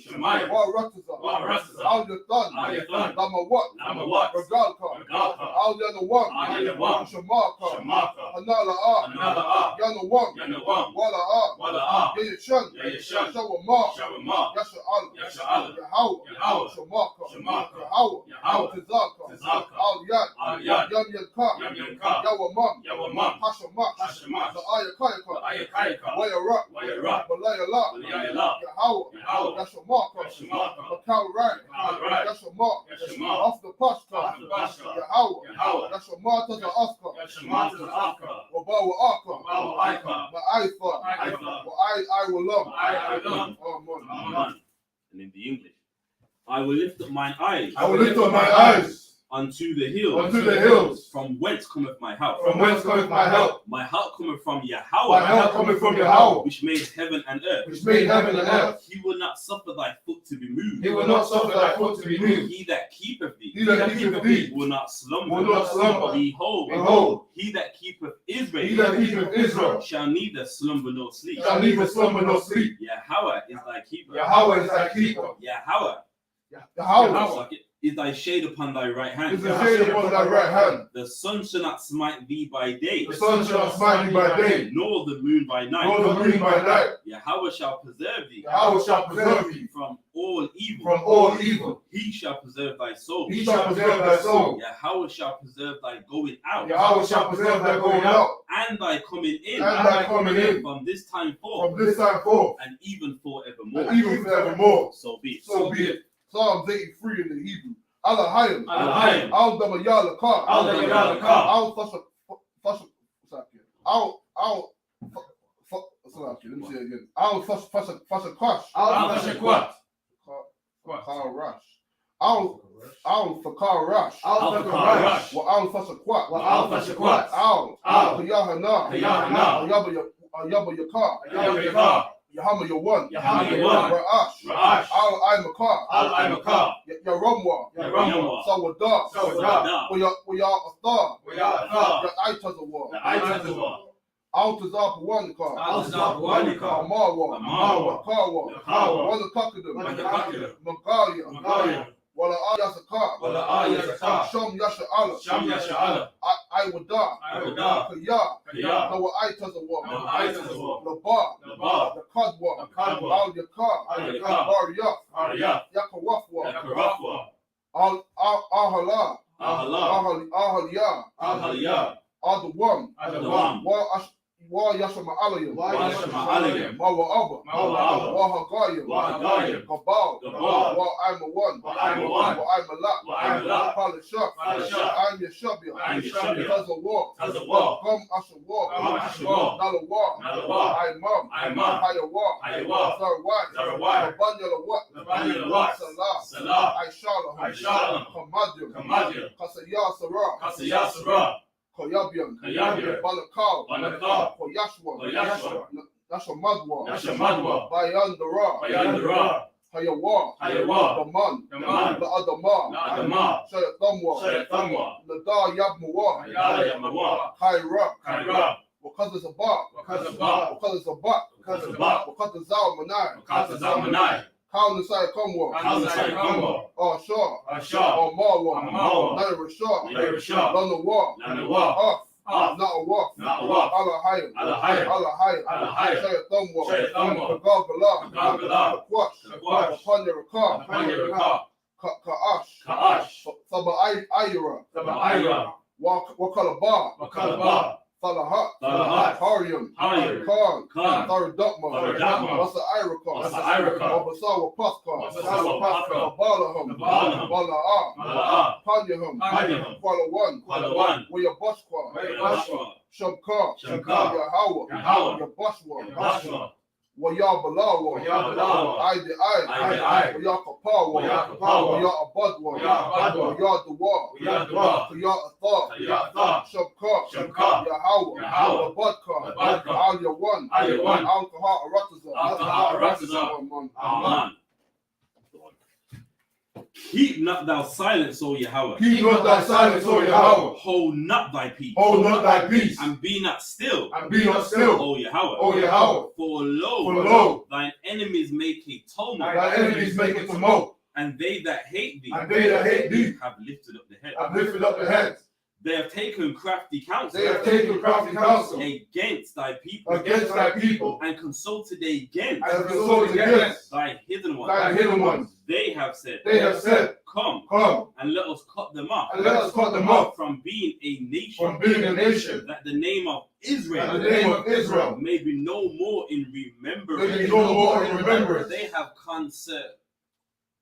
Waratazah, Al Yathan, Lamawat, Ragalka, Al Yanawam, Shamaka, Hanala'ah, Yanawam, Wala'ah, Yayashan, Shawamah, Yasha'al, Yahweh, Shamaka, Yahweh, Tazaka, Al Yad, Yam Yanka, Yawamam, Hashamak, Ayakayaka, Wayarak, Walayala, Yahweh, Yashamaka, Makal Ran, Yashamak, off the Pashka, Yahweh, Yashamata the Afka, Wabawa Aka, Ma'aifa, I will love. Amen. And in the English. I will lift up mine eyes. Unto the hills. From whence cometh my help? My help cometh from Yahweh. Which made heaven and earth. He will not suffer thy foot to be moved. He that keepeth thee. Will not slumber. Behold. He that keepeth Israel. Shall neither slumber nor sleep. Yahweh is thy keeper. Yahweh. is thy shade upon thy right hand. Is the shade upon thy right hand. The sun shall not smite thee by day. The sun shall not smite thee by day. Nor the moon by night. Nor the moon by night. Yahweh shall preserve thee. Yahweh shall preserve thee from all evil. From all evil. He shall preserve thy soul. He shall preserve thy soul. Yahweh shall preserve thy going out. Yahweh shall preserve thy going out. And thy coming in. And thy coming in. From this time forth. From this time forth. And even forevermore. And even forevermore. So be it. So be it. Psalms 83 in the Hebrew. Alahayim. Alahayim. Al Damayalakar. Al Damayalakar. Al Fasha. Let me say it again. Al Fasha Kwash. Al Fashakwat. Karash. Al Fakarash. Al Fakarash. Wa Al Fashakwat. Wa Al Fashakwat. Al Kayahana. Kayahana. Ayaba Yakar. Yakar. Yahama Yawan. Yahama Yawan. Ra'ash. Ra'ash. Al Imakar. Al Imakar. Yaramwa. Yaramwa. Sawadah. Sawadah. We are Athar. We are Athar. The Aitazawar. The Aitazawar. Altazar Pawanikar. Altazar Pawanikar. Amarwa. Amarwa. Karwa. Karwa. Wala Kakadam. Wala Kakadam. Magalia. Magalia. Wala Ayasakar. Wala Ayasakar. Sham Yasha Allah. Sham Yasha Allah. Iwada. Iwada. Kaya. Kaya. Nawa Aitazawar. Nawa Aitazawar. Labar. Labar. The Kadwa. The Kadwa. Al Yakar. Al Yakar. Bariyaf. Ariyaf. Yakawafwa. Yakarafwa. Al Ahala. Ahala. Ahaliyah. Ahaliyah. Adawam. Adawam. Wa Yashama Alayam. Wa Yashama Alayam. Mawa Abba. Mawa Abba. Wa Hagayam. Wa Hagayam. Gabal. Gabal. Wa I'm a one. Wa I'm a one. Wa I'm a lot. Wa I'm a lot. Palashah. Palashah. I'm Yashabia. I'm Yashabia. Because of war. Because of war. Come Asha war. Come Asha war. Nala war. Nala war. I'm mom. I'm mom. Haya war. Haya war. Sarawat. Sarawat. Abanyala what? Abanyala what? Salah. Salah. Aishalahum. Aishalahum. Kamadyam. Kamadyam. Kasaya Sarah. Kasaya Sarah. Koyabian. Koyabian. Balakal. Balakal. Koyashwa. Koyashwa. Nasha Madwa. Nasha Madwa. Bayandara. Bayandara. Hayawa. Hayawa. Daman. Daman. The Adama. The Adama. Shayathamwa. Shayathamwa. Nada Yabmawa. Yada Yamawa. Kaira. Kaira. Because it's a bar. Because of Ba. Because it's a buck. Because of Ba. Because it's Zal Manai. Because of Zalmanai. Kyle Nisai Kamwa. Kyle Nisai Kamwa. Oh Shaw. Ashah. Oh Marwa. Marwa. Naira Shaw. Naira Shah. Lana War. Nanawa. Off. Off. Not a walk. Not a walk. Alahayim. Alahayim. Alahayim. Alahayim. Shayathamwa. Shayathamwa. Kagabala. Kagabala. Kakwash. Kakwash. Upon your car. Upon your car. Ka'ash. Ka'ash. Saba Ayura. Saba Ayra. Wakalaba. Wakalaba. Salahat. Salahat. Harium. Harium. Khan. Khan. Tharadutma. Tharadutma. Wasa Irakar. Wasa Irakar. Wabasawa Paskar. Wabasawa Paskar. Balahum. Balahum. Bala'ah. Mala'ah. Panyahum. Panyahum. Kwalawan. Kwalawan. Wayabashkwa. Wayabashkwa. Shamkar. Shamkar. Yahawa. Yahawa. Yabashwa. Yabashwa. Wayabalawa. Wayabalawa. Aide Ai. Wayakapawa. Wayakapawa. Wayabadwa. Wayabadwa. Wayadwa. Wayadwa. Wayatathar. Wayatathar. Shamkar. Shamkar. Yahawa. Yahawa. Wabadkar. Wabadkar. Al-Yawan. Al-Yawan. Al-Kahar Arataza. Al-Kahar Arataza. Amen. Keep not thou silence, O Yahweh. Keep not thy silence, O Yahweh. Hold not thy peace. Hold not thy peace. And be not still. And be not still, O Yahweh. O Yahweh. For lo, For lo, thine enemies make a tumult. thy enemies make a tumult. And they that hate thee And they that hate thee have lifted up the head. have lifted up their heads. They have taken crafty counsel They have taken crafty counsel against thy people. against thy people. And consulted against And consulted against thy hidden ones. thy hidden ones. They have said, They have said, Come, come, and let us cut them off and let us cut them off from being a nation, from being a nation, that the name of Israel and the name of Israel may be no more in remembrance. may be no more in remembrance. They have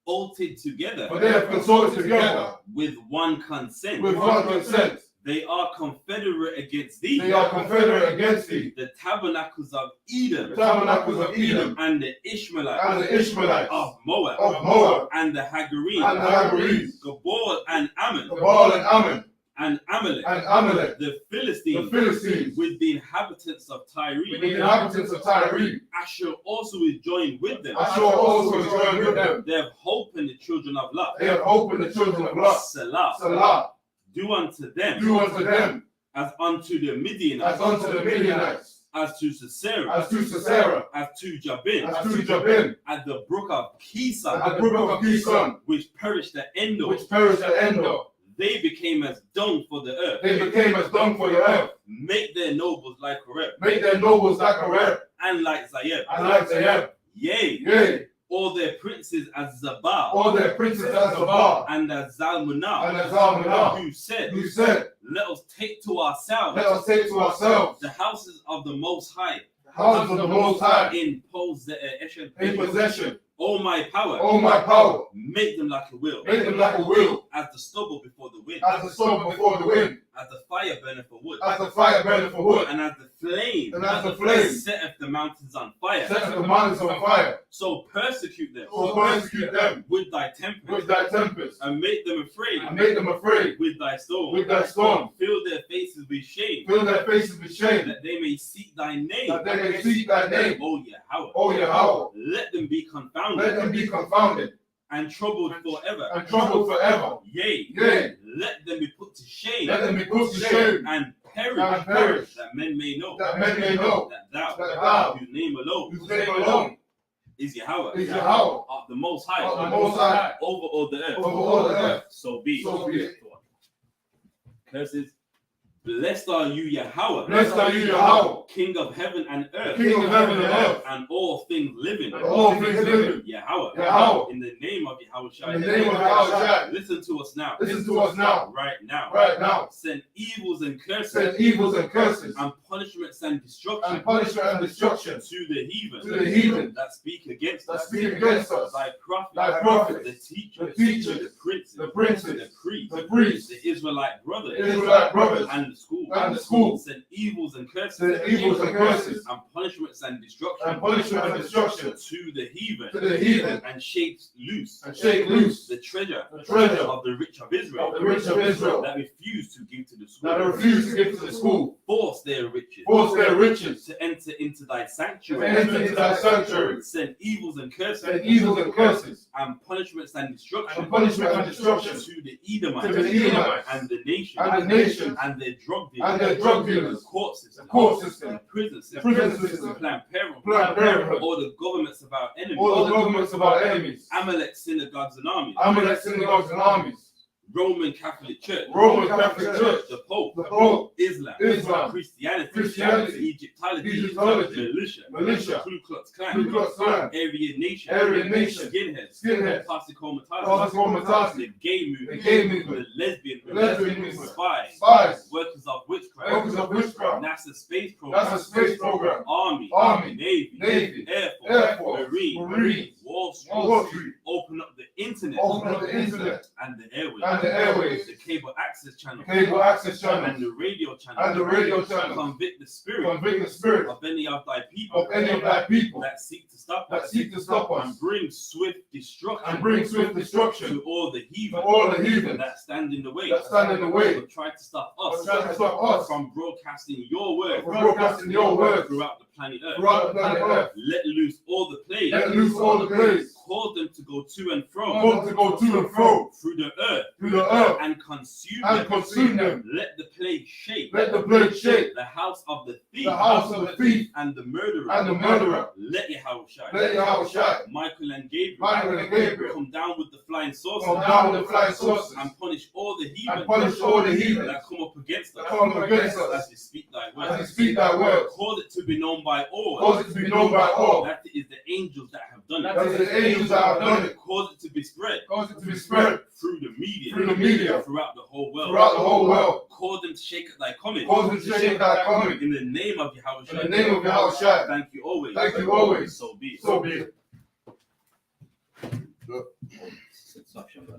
consulted together For they have consulted together with one consent. with one consent. They are confederate against thee. They are confederate against thee. The tabernacles of The Edom tabernacles of Edom and the Ishmaelites and the Ishmaelites of Moab of Moab and the Hagarenes, and the Hagarenes, Gabal and Ammon Gabal and Ammon and Amalek, and Amalek, the the Philistines Philistines, with the inhabitants of with Tyre. the inhabitants of Tyre. Asher also is joined with them. Ashur also is joined with them. They have hope in the children of Lot. They have opened the children of Lot. Selah. Salah, Do unto them do unto them as unto the Midianites, as unto the Midianites, as to Sisera, as to Sisera, as to Jabin, as to Jabin, at the brook of Kison, at the brook of Kison, which perished at Endor. which perished at Endor. They became as dung for the earth. They became as dung for the earth. Make their nobles like Horeb, Make their nobles like Horeb, and like Zayeb. and like Zayeb. Yea, Yea, all their princes as Zabal, all their princes as Zabal, and as Zalmunna, and as Zalmunna, who said, who said, let us take to ourselves let us take to ourselves the houses of the Most High the houses of the Most High in possession. in possession. All my power, All my power, make them like a wheel, make them like a wheel, as the stubble before the wind, as the smoke before the wind, as the fire burneth for wood, as the fire burneth for wood, and as the flame, and as the flame setteth the mountains on fire. set the mountains on fire. So persecute them So persecute them with thy tempest, with thy tempest, and make them afraid and make them afraid with thy storm. with thy storm. Fill their faces with shame, Fill their faces with shame, that they may seek thy name. that they may seek thy name. O Yahweh, O Yahweh, let them be confounded let them be confounded and troubled forever. and troubled forever. Yea, Yea, let them be put to shame let them be put to shame, and and perish, that men may know that men may know that thou, that thou, whose name alone whose name alone is Yahweh, is Yahweh, of the Most High, of the Most High, over all the earth. over all the earth. So be. So be it. Curses. Blessed are you, Yahweh, Blessed are you, Yahweh, King of heaven and earth, King of heaven and earth, and all things living. and all things living. Yahweh, Yahweh, in the name of Yahweh, in the name of Yahweh, listen to us now. listen to us now, Right now. right now. Send evils and curses Send evils and curses, and punishments and destruction and punishment and destruction to the heathen, to the heathen that speak against that us. speak against us, Thy prophets, thy prophets, the teachers, the teachers, the princes, the princes, the priests, the priests, the Israelite brothers, the Israelite brothers, and the school, and the school. send evils and curses, Send evils and curses, and punishments and destruction, and punishment and destruction to the heathen, to the heathen, and shake loose and shake loose the treasure the treasure of the rich of Israel, of the rich of Israel, that refuse to give to the that school, refuse to give to the school, force their riches, force their riches, to enter into thy to sanctuary, enter into thy sanctuary, send evils and curses, send evils and curses, and punishments and destruction and punishment and destruction to the Edomites, to the Edomites, and the nation, and the nations, and their drug and dealers, their drug the dealers, court the system, court the system, prison the system, prison system, Planned Parenthood, Planned Parenthood, all the governments of our enemies, all the governments of our enemies, Amalek synagogues and armies, Amalek synagogues and armies, Roman Catholic Church, Roman Catholic Church, the Pope, the Pope, Islam, Islam, Christianity, Christianity, Egyptology, Egyptology, militia, militia, Ku Klux Klan, Ku Klux Klan, Aryan Nation, Aryan Nation, Skinheads, Skinheads, Toxicomatasi, the gay the movement, gay movement, the lesbian the lesbian movement, spies, spies, workers of witchcraft, workers of witchcraft, NASA space that's program, a space program, Army, Army, Navy, Navy, Air Air Force, Force, Marine, Marines, Wall Street, Wall Street, open up the internet, open up the internet, and the airways, and the airways, the cable access channel, cable access and channels, the radio channel, and the radio channels, convict the spirit convict the spirit of any of thy people of any of thy people that seek to stop that us, seek to stop and us, bring swift destruction and bring swift destruction to all the to heathen all the heathens that stand in the way, that stand in the way, but try to stop or us try to stop us from broadcasting your word from broadcasting your word throughout the planet Earth. throughout the planet Earth. Let loose all the plagues, Let loose all the plagues, cause them to go to and fro cause them to go to and fro through the earth through the earth and consume and them. consume them. Let the plague shake Let the plague shake the house of the thief the house of the thief and the murderer. and the murderer. Let Yahweh shine. Let Yahweh shine. Michael and Gabriel, Michael and Gabriel, come down with the flying saucers come down with the flying saucers and punish all the heathen and punish all the heathens that come up against that us come up against as us we speak thy as word. we speak thy word. Cause it to be known by all Cause it to be known by all that it is the angels that have done that it. the angels that have done it. Cause it to be spread Cause it to be spread through the media, throughout the whole world. throughout the whole world. Cause them to shake at thy coming. Cause them to shake thy coming. In the name of Yahweh. In the name of Yahweh Shai. Thank you always. Thank you always. So be it. So be it. The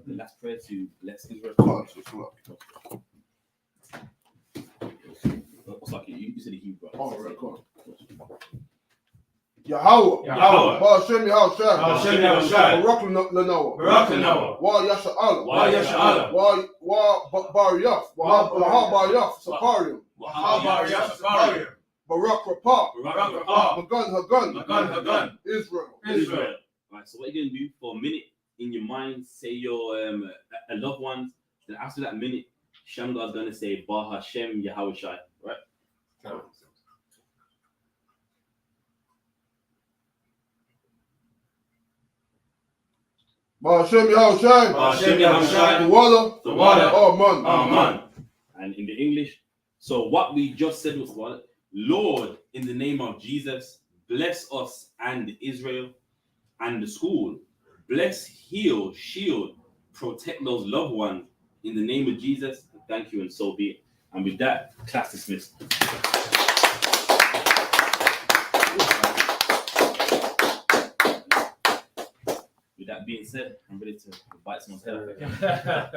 last prayer to bless Israel. You said the Hebrew. Oh, right, come on. Yahweh, Yahweh, Ba'ashem Yahweh Shai, Ba'ashem Yahweh Shai, Barak Lanoah, Barak Lanoah, Wa Yasha Allah, Wa Yasha Allah, Wa Bar Yaf, Wa Bar Yaf, Saparium, Bar Yasafarium, Barak Rapah, Barak Rapah, Magan Hagan, Magan Hagan, Israel. Israel. Right, so what you're gonna do for a minute in your mind, say your loved ones. Then after that minute, Shamgar's gonna say Ba Hashem Yahweh Shai. Right? Ba'ashem Yahushai. Ba'ashem Yahushai. The water. The water. Amen. Amen. And in the English, so what we just said was what? Lord, in the name of Jesus, bless us and Israel and the school. Bless, heal, shield, protect those loved ones in the name of Jesus. Thank you, and so be it. And with that, class dismissed. With that being said, I'm ready to bite someone's head off.